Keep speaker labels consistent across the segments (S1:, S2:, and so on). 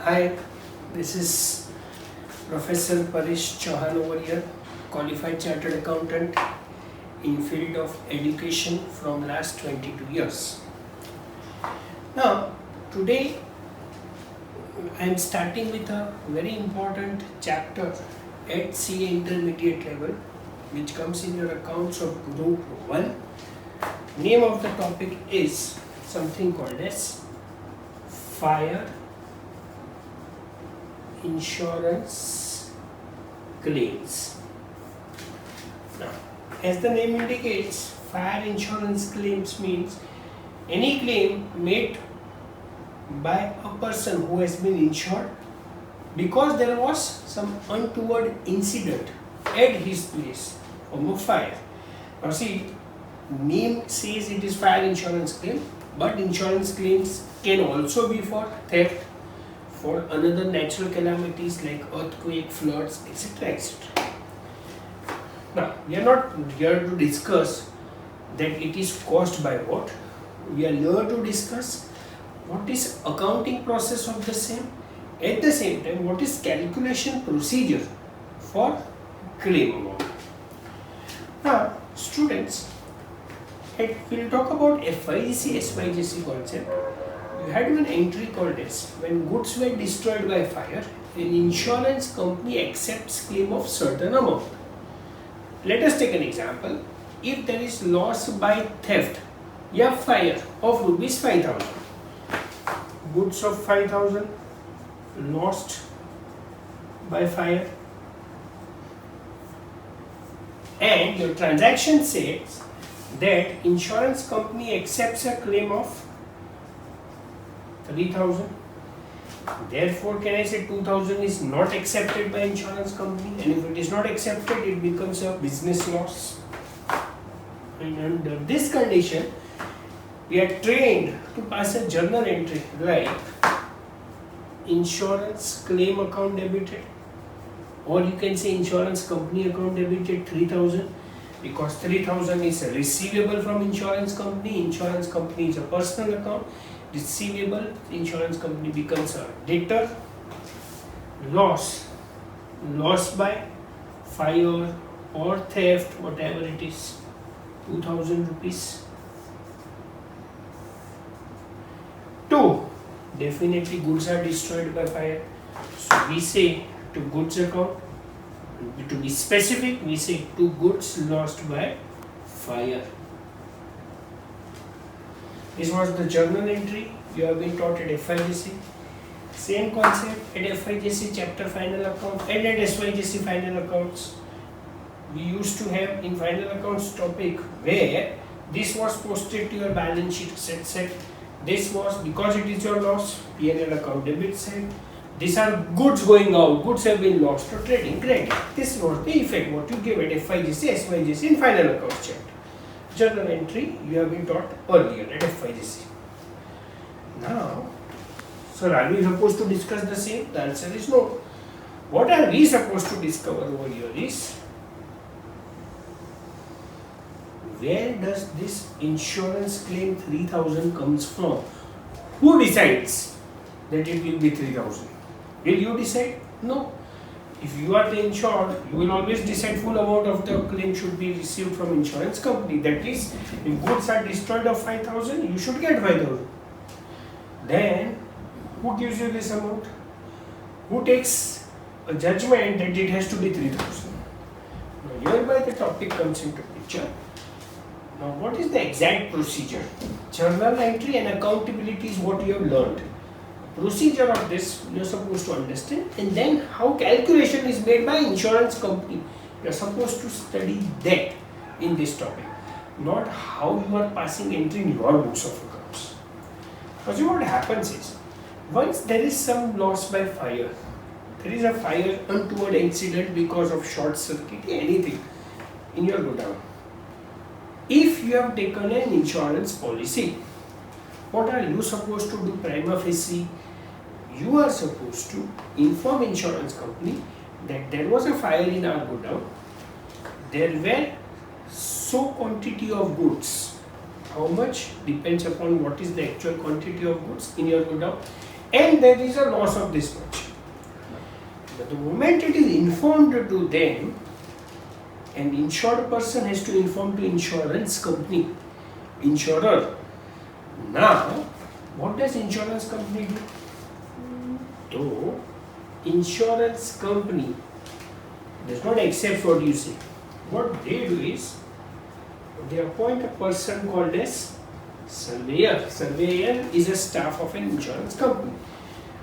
S1: Hi, this is Professor Parish Chauhan over here, qualified chartered accountant in field of education from last 22 years. Now, today I am starting with a very important chapter at CA intermediate level, which comes in your accounts of group 1. Name of the topic is something called as fire insurance claims. Now, as the name indicates, fire insurance claims means any claim made by a person who has been insured because there was some untoward incident at his place from a fire. Now see, name says it is fire insurance claim, but insurance claims can also be for theft, for another natural calamities like earthquake, floods, etc. etc. Now, we are not here to discuss that it is caused by what. We are here to discuss what is accounting process of the same. At the same time, what is calculation procedure for claim amount. Now, students, we will talk about FIGC, SYGC concept. You had one entry called as when goods were destroyed by fire, an insurance company accepts claim of certain amount. Let us take an example. If there is loss by theft, you have fire of rupees 5,000. Goods of 5,000 lost by fire, and your transaction says that insurance company accepts a claim of 3,000. Therefore, can I say 2,000 is not accepted by insurance company, and if it is not accepted, it becomes a business loss. And under this condition, we are trained to pass a journal entry like insurance claim account debited, or you can say insurance company account debited 3,000, because 3,000 is a receivable from insurance company. Insurance company is a personal account. Receivable, insurance company becomes a debtor. Loss by fire or theft, whatever it is, 2,000 rupees. 2, definitely goods are destroyed by fire, so we say to goods account. To be specific, we say to goods lost by fire. This was the journal entry you have been taught at FIGC. Same concept at FIGC chapter final account and at SYGC final accounts. We used to have in final accounts topic where this was posted to your balance sheet set. This was because it is your loss, P&L account debit side. These are goods going out, goods have been lost to trading credit. This was the effect what you give at FIGC, SYGC in final accounts chapter. Journal entry you have been taught earlier at FIGC. Now, sir, are we supposed to discuss the same? The answer is no. What are we supposed to discover over here is where does this insurance claim 3,000 comes from? Who decides that it will be 3,000? Will you decide? No. If you are the insured, you will always decide full amount of the claim should be received from insurance company. That is, if goods are destroyed of 5,000, you should get 5,000. Then, who gives you this amount? Who takes a judgment that it has to be 3,000? Now, hereby the topic comes into picture. Now, what is the exact procedure? Journal entry and accountability is what you have learned. Procedure of this you are supposed to understand, and then how calculation is made by insurance company. You are supposed to study that in this topic, not how you are passing entry in your books of accounts. Because what happens is, once there is some loss by fire, there is a fire untoward incident because of short circuit, anything in your godown. If you have taken an insurance policy, what are you supposed to do prima facie? You are supposed to inform insurance company that there was a fire in our godown. There were so quantity of goods How much depends upon what is the actual quantity of goods in your godown. and there is a loss of this much. But the moment it is informed to them, an insured person has to inform to insurance company, insurer. Now, what does insurance company do? So, insurance company does not accept what you say. What they do is, they appoint a person called as surveyor. Surveyor is a staff of an insurance company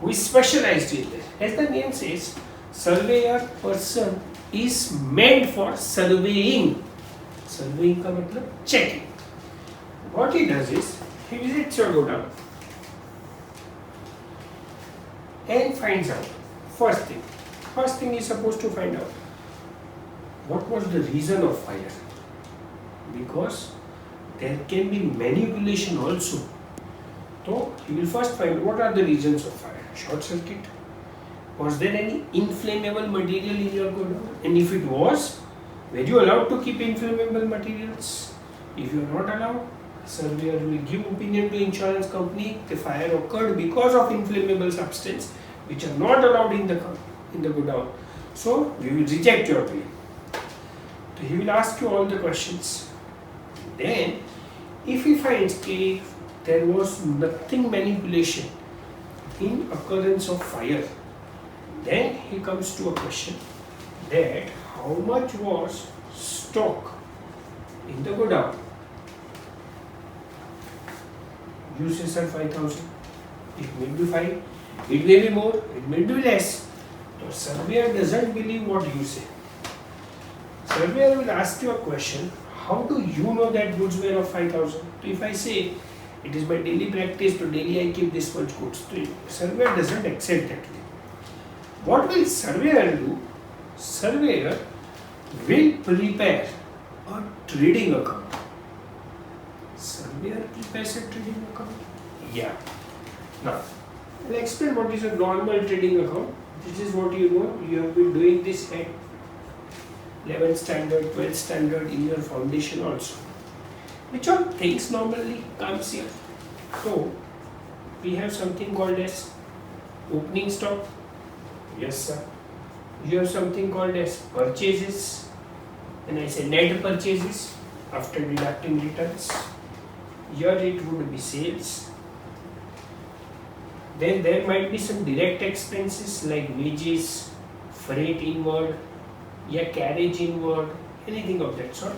S1: who is specialized in this. As the name says, surveyor person is meant for surveying. Surveying का मतलब checking. What he does is, he visits your godown and finds out. First thing he is supposed to find out, what was the reason of fire? Because there can be manipulation also. So he will first find what are the reasons of fire. Short circuit. Was there any inflammable material in your godown? And if it was, were you allowed to keep inflammable materials? If you are not allowed, surveyor will give opinion to insurance company. The fire occurred because of inflammable substance which are not allowed in the godown. So we will reject your claim. So he will ask you all the questions. Then, if he finds there was nothing manipulation in occurrence of fire, then he comes to a question that how much was stock in the godown? You say, sir, 5,000. It may be 5, it may be more, it may be less. So surveyor doesn't believe what you say. Surveyor will ask you a question, how do you know that goods were of 5,000? So if I say, it is my daily practice, so daily I keep this much goods. So surveyor doesn't accept that. What will surveyor do? Surveyor will prepare a trading account. Surveyor prepares a trading account? Yeah. Now, I'll explain what is a normal trading account. This is what you know. You have been doing this at 11th standard, 12th standard in your foundation also. Which all things normally comes here. So, we have something called as opening stock. Yes, sir. You have something called as purchases. And I say net purchases after deducting returns. Here it would be sales. Then there might be some direct expenses like wages, freight inward, carriage inward, anything of that sort.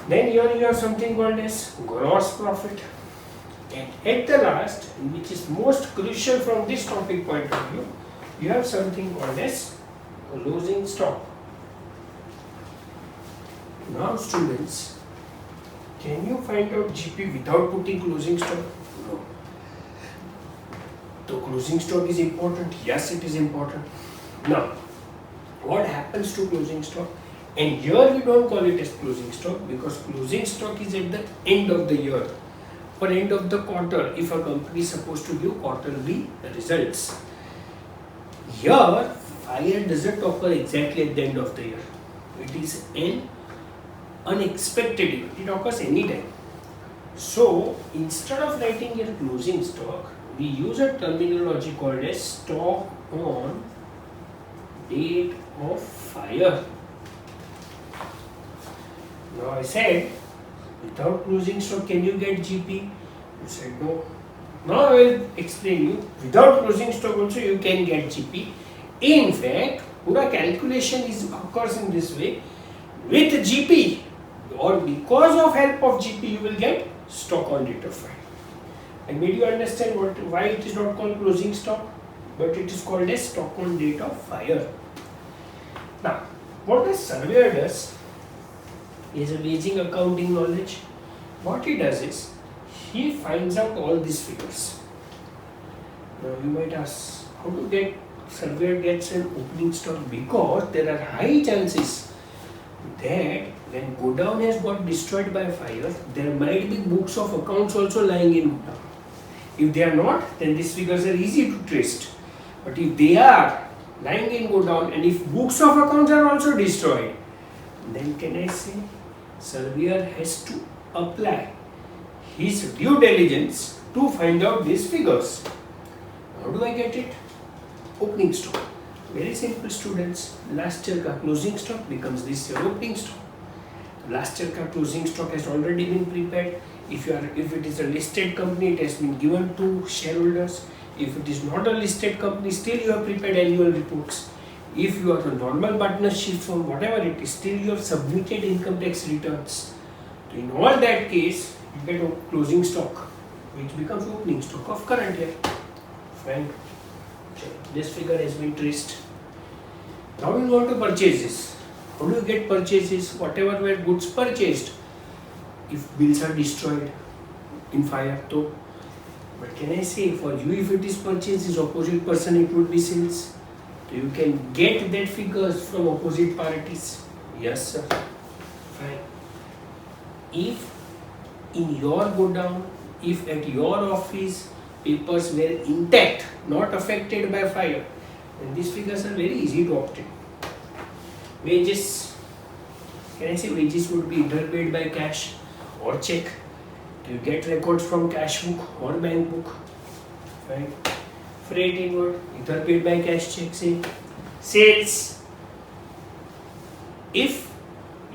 S1: Then here you have something called as gross profit. And at the last, which is most crucial from this topic point of view, you have something called as closing stock. Now students, can you find out GP without putting closing stock? No. So closing stock is important? Yes, it is important. Now, what happens to closing stock? And here we don't call it as closing stock because closing stock is at the end of the year or end of the quarter if a company is supposed to give quarterly results. Here, fire doesn't occur exactly at the end of the year. It is an unexpected event. It occurs anytime. So, instead of writing your closing stock, we use a terminology called as stock on date of fire. Now I said, without closing stock, can you get GP? You said no. Now I will explain you. Without closing stock also you can get GP. In fact, pura calculation occurs in this way. With GP or because of help of GP, you will get stock on date of fire. I made you understand why it is not called closing stock, but it is called as stock on date of fire. Now, what a surveyor does is a waging accounting knowledge. What he does is, he finds out all these figures. Now you might ask, how to get surveyor gets an opening stock? Because there are high chances that when godown has got destroyed by fire, there might be books of accounts also lying in godown. If they are not, then these figures are easy to trace. But if they are lying in godown and if books of accounts are also destroyed, then can I say surveyor has to apply his due diligence to find out these figures. How do I get it? Opening stock. Very simple, students. Last year का closing stock becomes this year opening stock. Last year का closing stock has already been prepared. If it is a listed company, it has been given to shareholders. If it is not a listed company, still you have prepared annual reports. If you are a normal partnership firm, whatever it is, still you have submitted income tax returns. So in all that case, you get a closing stock, which becomes opening stock of current year. Fine. This figure has been traced. Now we want to purchases. How do you get purchases? Whatever were goods purchased, if bills are destroyed in fire, so but can I say for you, if it is purchases, opposite person it would be sales. So you can get that figures from opposite parties. Yes, sir. Fine. If in your godown, if at your office papers were intact, not affected by fire, then these figures are very easy to obtain. Wages. Can I say wages would be either paid by cash or check. You get records from cash book or bank book. Right? Freight inward, either paid by cash, check, say. Sales. If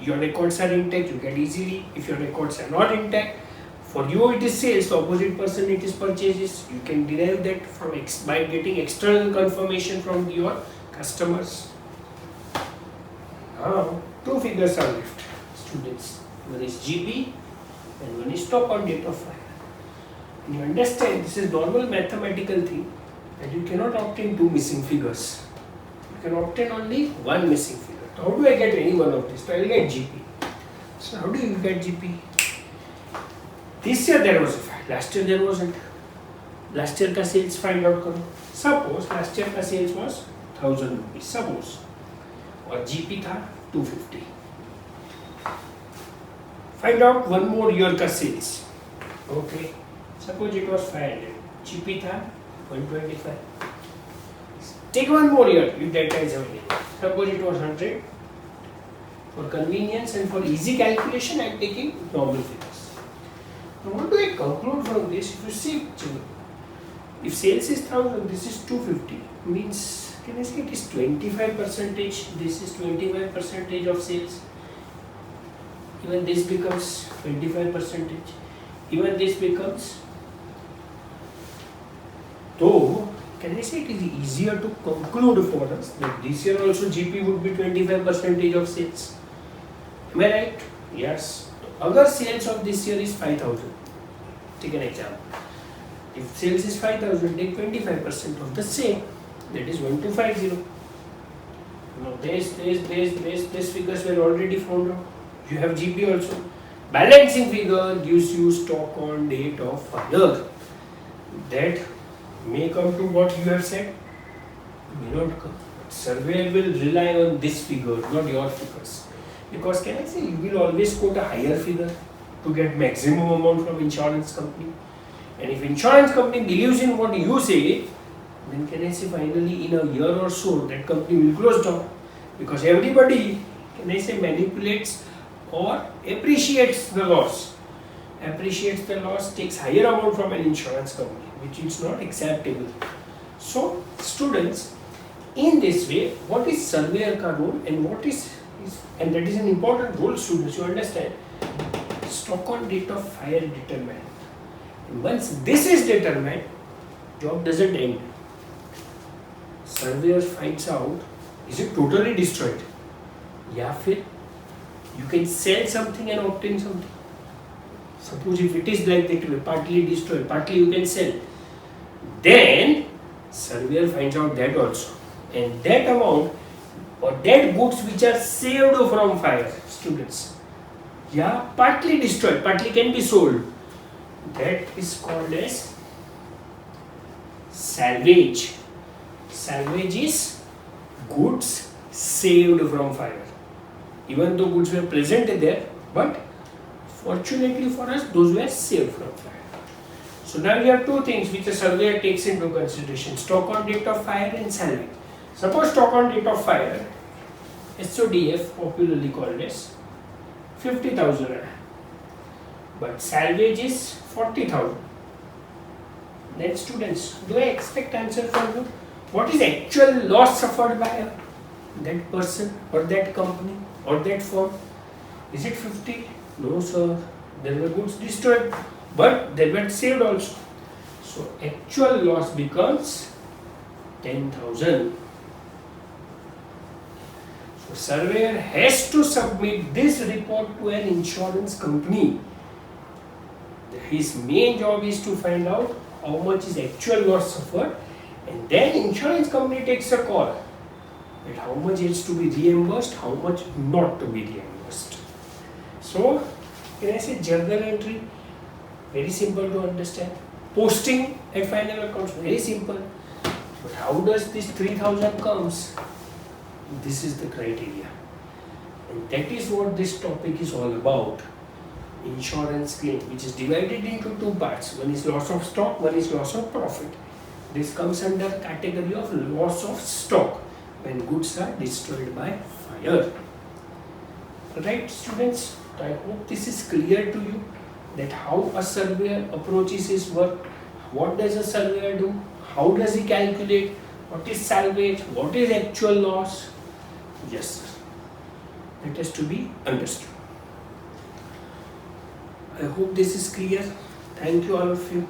S1: your records are intact, you get easily. If your records are not intact, for you it is sales, the opposite person it is purchases. You can derive that from by getting external confirmation from your customers. Now, two figures are left, students. One is GP and one is stock on date of fire. And you understand this is normal mathematical thing that you cannot obtain two missing figures. You can obtain only one missing figure. So how do I get any one of these? So I will get GP. So how do you get GP? This year there was a fire. Last year there wasn't. Last year का sales find out करो. Suppose last year का sales was 1000 rupees. Suppose और GP था 250. Find out one more year का sales. Okay. Suppose it was 500. GP था 125. Take one more year if data is available. Suppose it was 100. For convenience and for easy calculation, I am taking normal figures. Now, what do I conclude from this? If you see, if sales is 1000, this is 250. Means, can I say it is 25%? This is 25% of sales. Even this becomes 25%. Even this becomes. So, can I say it is easier to conclude for us that this year also GP would be 25% of sales? Am I right? Yes. Agar sales of this year is 5000, take an example. If sales is 5000, take 25% of the same, that is 1250. Now this figures were already found out. You have GP also. Balancing figure gives you stock on date of fire. That may come to what you have said, may not come. But surveyor will rely on this figure, not your figures. Because can I say you will always quote a higher figure to get maximum amount from insurance company. And if insurance company believes in what you say, then can I say finally in a year or so that company will close down. Because everybody, can I say, manipulates or appreciates the loss. Appreciates the loss, takes higher amount from an insurance company, which is not acceptable. So, students, in this way, what is surveyor ka role and what is and that is an important role, students, you understand. Stock on date of fire determined. And once this is determined, job doesn't end. Surveyor finds out, is it totally destroyed? या फिर you can sell something and obtain something. Suppose if it is like that, partly destroyed, partly you can sell. Then surveyor finds out that also, and that amount or that goods which are saved from fire, students, partly destroyed, partly can be sold. That is called as salvage. Salvage is goods saved from fire. Even though goods were present there, but fortunately for us, those were saved from fire. So now we have two things which a surveyor takes into consideration: stock on date of fire and salvage. Suppose stock on date of fire, SODF, popularly called as 50,000, but salvage is 40,000. Then students, do I expect answer from you? What is actual loss suffered by that person or that company or that firm? Is it 50? No sir, there were goods destroyed, but they were saved also. So actual loss becomes 10,000. So surveyor has to submit this report to an insurance company. His main job is to find out how much is actual loss suffered, and then insurance company takes a call that how much is to be reimbursed, how much not to be reimbursed. So, can I say journal entry? Very simple to understand. Posting at final accounts, very simple. But how does this 3,000 comes? This is the criteria. And that is what this topic is all about. Insurance claim, which is divided into two parts. One is loss of stock, one is loss of profit. This comes under category of loss of stock when goods are destroyed by fire. Right, students? I hope this is clear to you that how a surveyor approaches his work. What does a surveyor do? How does he calculate? What is salvage? What is actual loss? Yes, sir. That has to be understood. I hope this is clear. Thank you all of you.